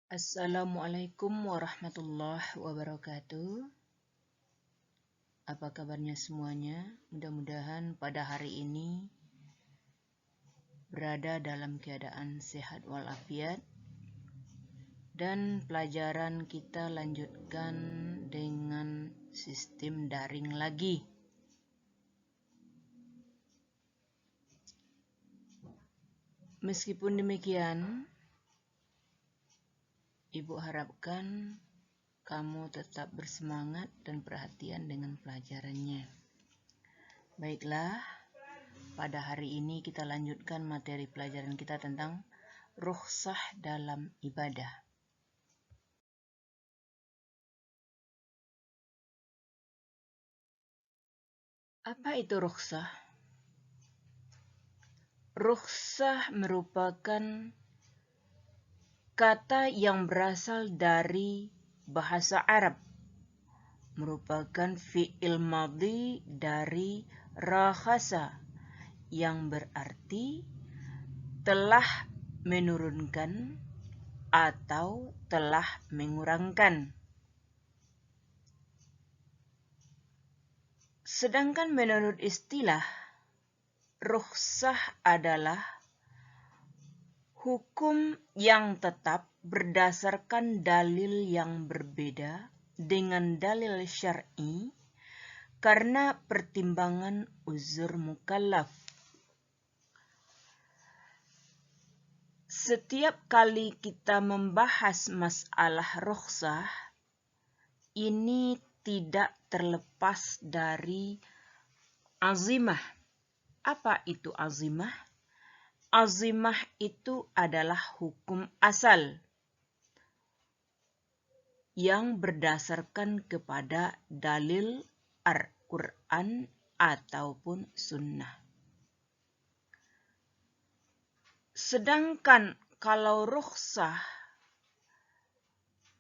Assalamualaikum warahmatullahi wabarakatuh. Apa kabarnya semuanya? Mudah-mudahan pada hari ini berada dalam keadaan sehat walafiat. Dan pelajaran kita lanjutkan dengan sistem daring lagi. Meskipun demikian, Ibu harapkan kamu tetap bersemangat dan perhatian dengan pelajarannya. Baiklah, pada hari ini kita lanjutkan materi pelajaran kita tentang rukhsah dalam ibadah. Apa itu rukhsah? Rukhsah merupakan kata yang berasal dari bahasa Arab. Merupakan fi'il madhi dari rakhasa yang berarti telah menurunkan atau telah mengurangkan. Sedangkan menurut istilah, rukhsah adalah hukum yang tetap berdasarkan dalil yang berbeda dengan dalil syar'i karena pertimbangan uzur mukallaf. Setiap kali kita membahas masalah rukhsah, ini tidak terlepas dari azimah. Apa itu azimah? Azimah itu adalah hukum asal yang berdasarkan kepada dalil Al-Quran ataupun sunnah. Sedangkan kalau rukhsah,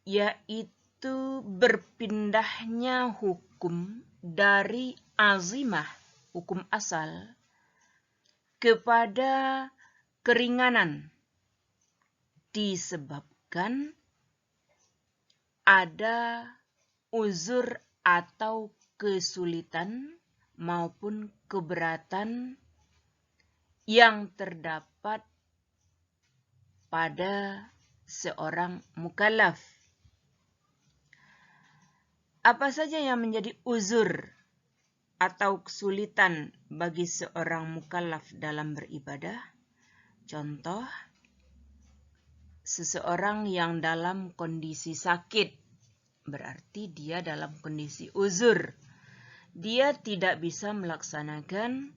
yaitu berpindahnya hukum dari azimah, hukum asal, kepada keringanan disebabkan ada uzur atau kesulitan maupun keberatan yang terdapat pada seorang mukallaf. Apa saja yang menjadi uzur atau kesulitan bagi seorang mukallaf dalam beribadah? Contoh, seseorang yang dalam kondisi sakit, berarti dia dalam kondisi uzur. Dia tidak bisa melaksanakan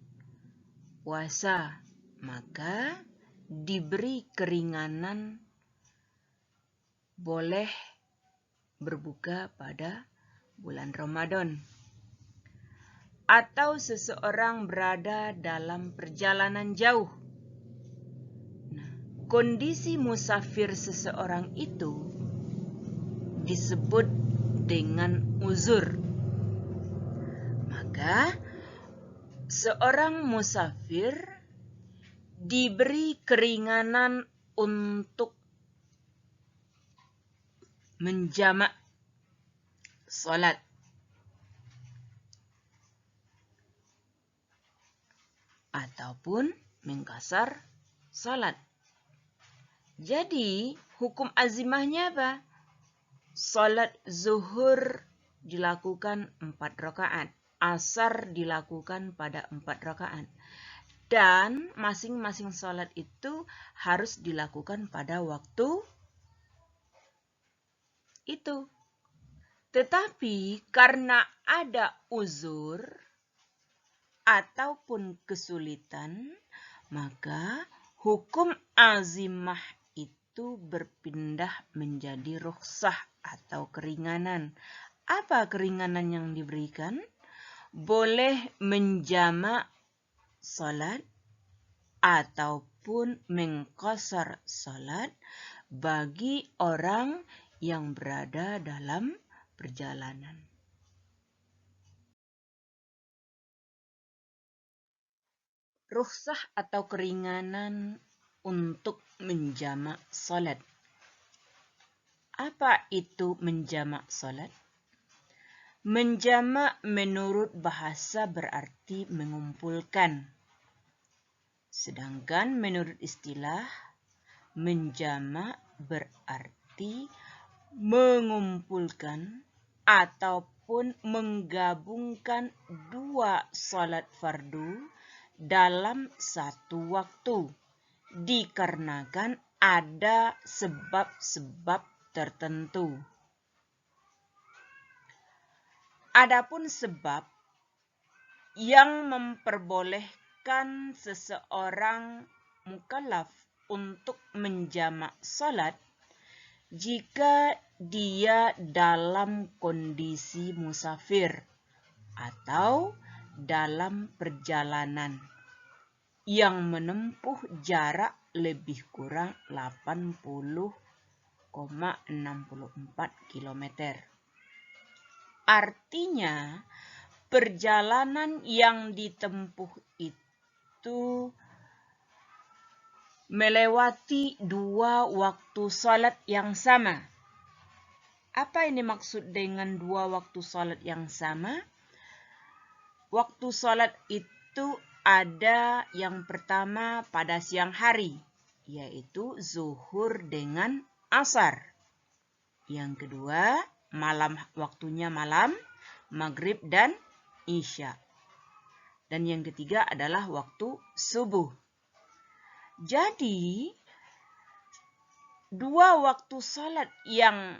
puasa, maka diberi keringanan boleh berbuka pada bulan Ramadan. Atau seseorang berada dalam perjalanan jauh. Nah, kondisi musafir seseorang itu disebut dengan uzur. Maka seorang musafir diberi keringanan untuk menjamak salat ataupun mengqasar salat. Jadi, hukum azimahnya apa? Salat zuhur dilakukan 4 rakaat, asar dilakukan pada 4 rakaat. Dan masing-masing salat itu harus dilakukan pada waktu itu. Tetapi karena ada uzur ataupun kesulitan, maka hukum azimah itu berpindah menjadi rukhsah atau keringanan. Apa keringanan yang diberikan? Boleh menjamak salat ataupun mengqasar salat bagi orang yang berada dalam perjalanan. Rukhsah atau keringanan untuk menjamak salat. Apa itu menjamak salat? Menjamak menurut bahasa berarti mengumpulkan. Sedangkan menurut istilah, menjamak berarti mengumpulkan ataupun menggabungkan dua salat fardu dalam satu waktu, dikarenakan ada sebab-sebab tertentu. Adapun sebab yang memperbolehkan seseorang mukallaf untuk menjamak salat jika dia dalam kondisi musafir atau dalam perjalanan yang menempuh jarak lebih kurang 80,64 km. Artinya, perjalanan yang ditempuh itu melewati dua waktu salat yang sama. Apa ini maksud dengan dua waktu salat yang sama? Waktu salat itu ada yang pertama pada siang hari, yaitu zuhur dengan asar. Yang kedua, waktunya malam, maghrib dan isya. Dan yang ketiga adalah waktu subuh. Jadi, dua waktu salat yang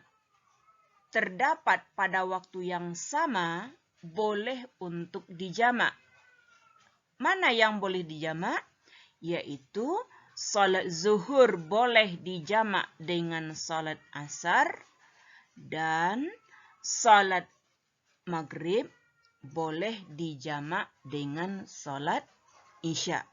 terdapat pada waktu yang sama boleh untuk dijamak. Mana yang boleh dijamak? Yaitu salat zuhur boleh dijamak dengan salat asar dan salat maghrib boleh dijamak dengan salat isya.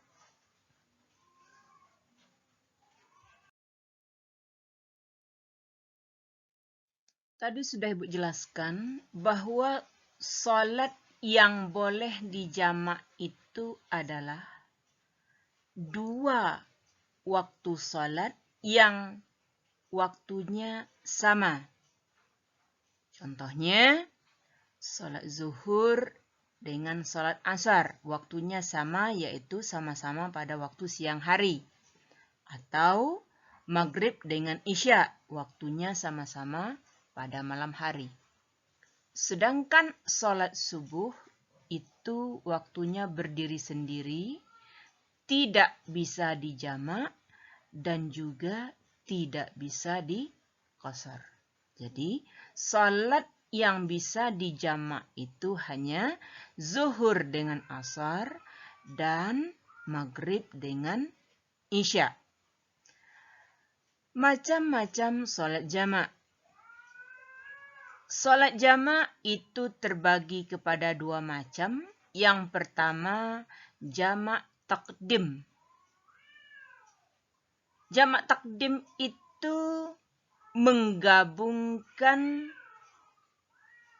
Tadi sudah Ibu jelaskan bahwa salat yang boleh dijamak itu adalah dua waktu salat yang waktunya sama. Contohnya, salat zuhur dengan salat asar, waktunya sama, yaitu sama-sama pada waktu siang hari. Atau maghrib dengan isya, waktunya sama-sama pada malam hari. Sedangkan salat subuh itu waktunya berdiri sendiri, tidak bisa dijamak, dan juga tidak bisa diqashar. Jadi, salat yang bisa dijamak itu hanya zuhur dengan asar dan maghrib dengan isya. Macam-macam salat jamak. Salat jamak itu terbagi kepada dua macam. Yang pertama, jamak takdim. Jamak takdim itu menggabungkan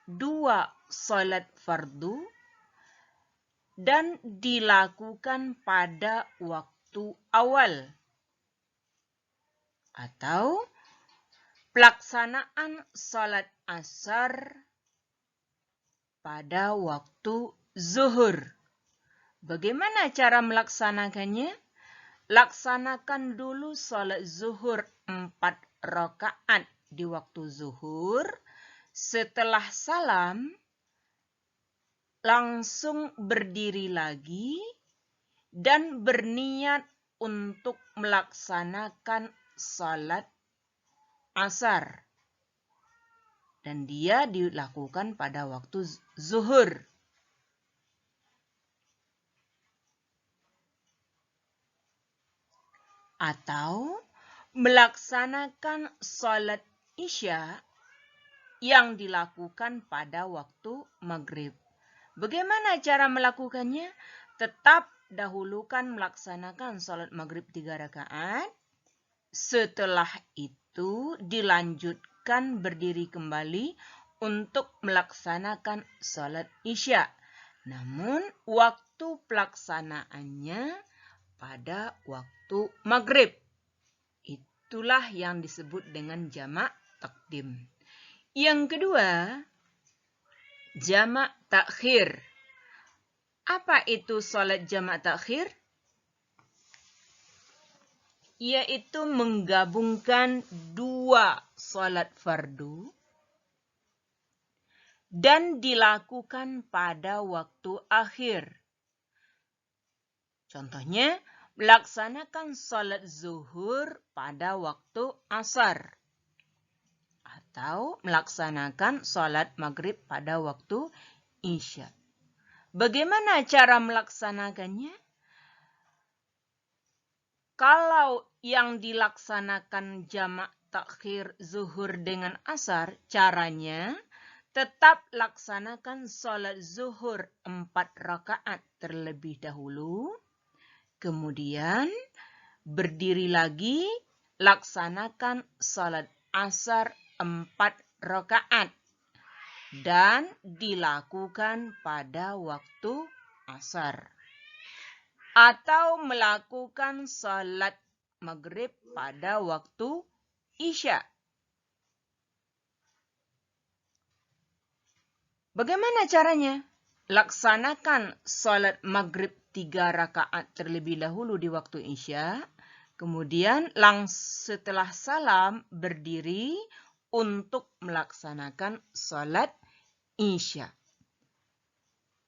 dua salat fardu dan dilakukan pada waktu awal. Atau pelaksanaan salat asar pada waktu zuhur. Bagaimana cara melaksanakannya? Laksanakan dulu salat zuhur 4 rakaat di waktu zuhur. Setelah salam, langsung berdiri lagi dan berniat untuk melaksanakan salat asar. Dan dia dilakukan pada waktu zuhur. Atau melaksanakan salat isya yang dilakukan pada waktu maghrib. Bagaimana cara melakukannya? Tetap dahulukan melaksanakan salat maghrib 3 rakaat. Setelah itu dilanjutkan berdiri kembali untuk melaksanakan salat isya. Namun waktu pelaksanaannya pada waktu maghrib. Itulah yang disebut dengan jamak takdim. Yang kedua, jamak takhir. Apa itu salat jamak takhir? Yaitu menggabungkan dua salat fardu dan dilakukan pada waktu akhir. Contohnya, melaksanakan salat zuhur pada waktu asar. Atau melaksanakan salat maghrib pada waktu isya. Bagaimana cara melaksanakannya? Kalau yang dilaksanakan jamak takhir zuhur dengan asar, caranya tetap laksanakan salat zuhur 4 rakaat terlebih dahulu. Kemudian berdiri lagi, laksanakan salat asar 4 rakaat. Dan dilakukan pada waktu asar. Atau melakukan salat maghrib pada waktu isya. Bagaimana caranya? Laksanakan salat maghrib 3 rakaat terlebih dahulu di waktu isya. Kemudian setelah salam berdiri untuk melaksanakan salat isya.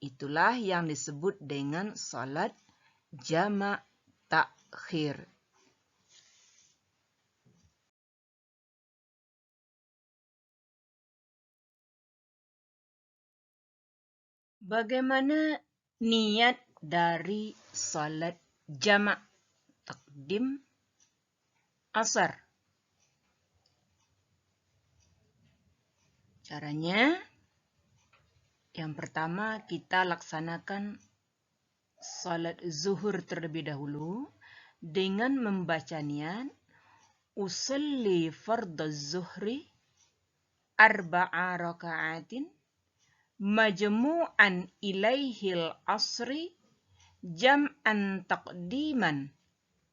Itulah yang disebut dengan salat jamak takhir. Bagaimana niat dari salat jamak takdim asar? Caranya, yang pertama kita laksanakan salat zuhur terlebih dahulu dengan membaca niat usalli fardaz zuhri 4 raka'atin majmu'an ilaihil asri jam'an taqdiman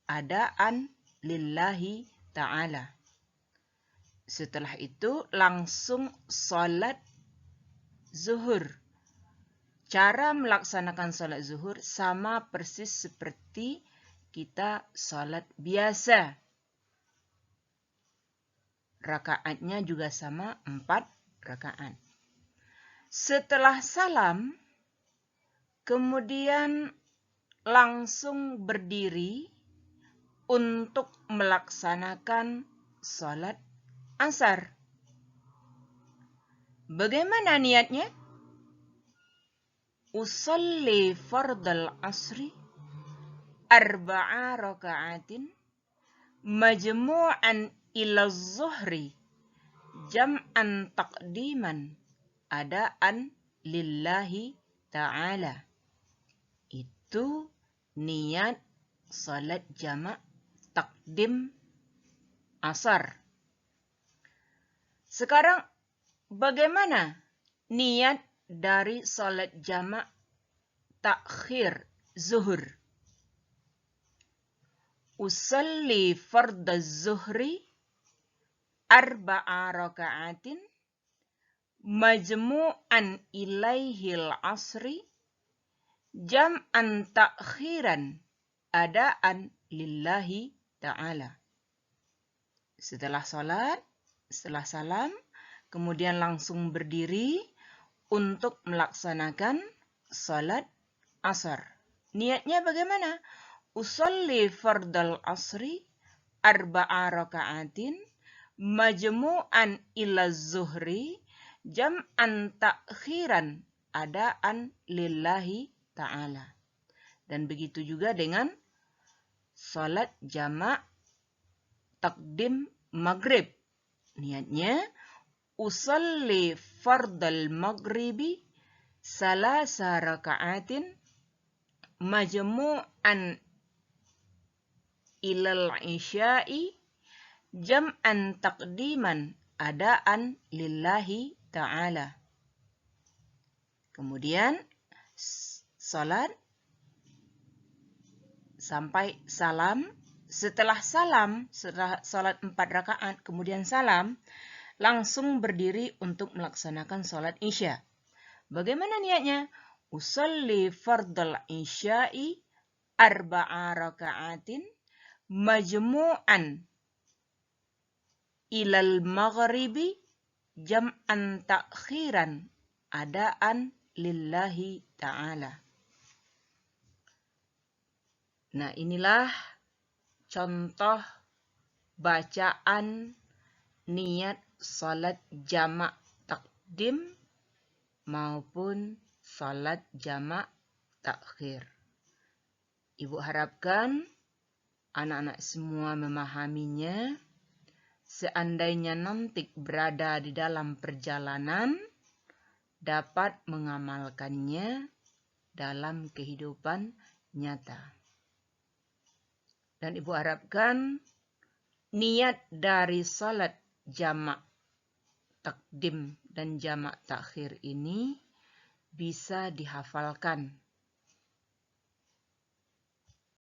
adaan lillahi ta'ala. Setelah itu langsung salat zuhur. Cara melaksanakan salat zuhur sama persis seperti kita salat biasa. Rakaatnya juga sama 4 rakaat. Setelah salam, kemudian langsung berdiri untuk melaksanakan salat asar. Bagaimana niatnya? Usalli fardal asri 4 raka'atin majmu'an ila zuhri jam'an taqdiman adaan lillahi ta'ala. Itu niat salat jamak takdim asar. Sekarang bagaimana niat dari salat jamak takhir zuhur? Usalli fardaz zuhri 4 raka'atin majmu'an ilaihil asri jam'an takhiran adaan lillahi ta'ala. Setelah salam, kemudian langsung berdiri untuk melaksanakan salat asar. Niatnya bagaimana? Usalli fardal asri 4 raka'atin majmu'an ila zuhri jam'an takhiran adaan lillahi ta'ala. Dan begitu juga dengan salat jamak takdim maghrib. Niatnya usalli fardal maghribi 3 raka'atin majmu'an ilal isya'i jam'an taqdiman adaan lillahi ta'ala. Kemudian salat sampai salam. Setelah salat 4 rakaat, kemudian salam, langsung berdiri untuk melaksanakan sholat isya. Bagaimana niatnya? Usalli fardal isya'i arba'a raka'atin majmu'an ilal maghribi jam'an ta'khiran adaan lillahi ta'ala. Nah, inilah contoh bacaan niat salat jamak takdim maupun salat jamak takhir. Ibu harapkan anak-anak semua memahaminya. Seandainya nanti berada di dalam perjalanan, dapat mengamalkannya dalam kehidupan nyata. Dan ibu harapkan niat dari salat jamak takdim dan jamak takhir ini bisa dihafalkan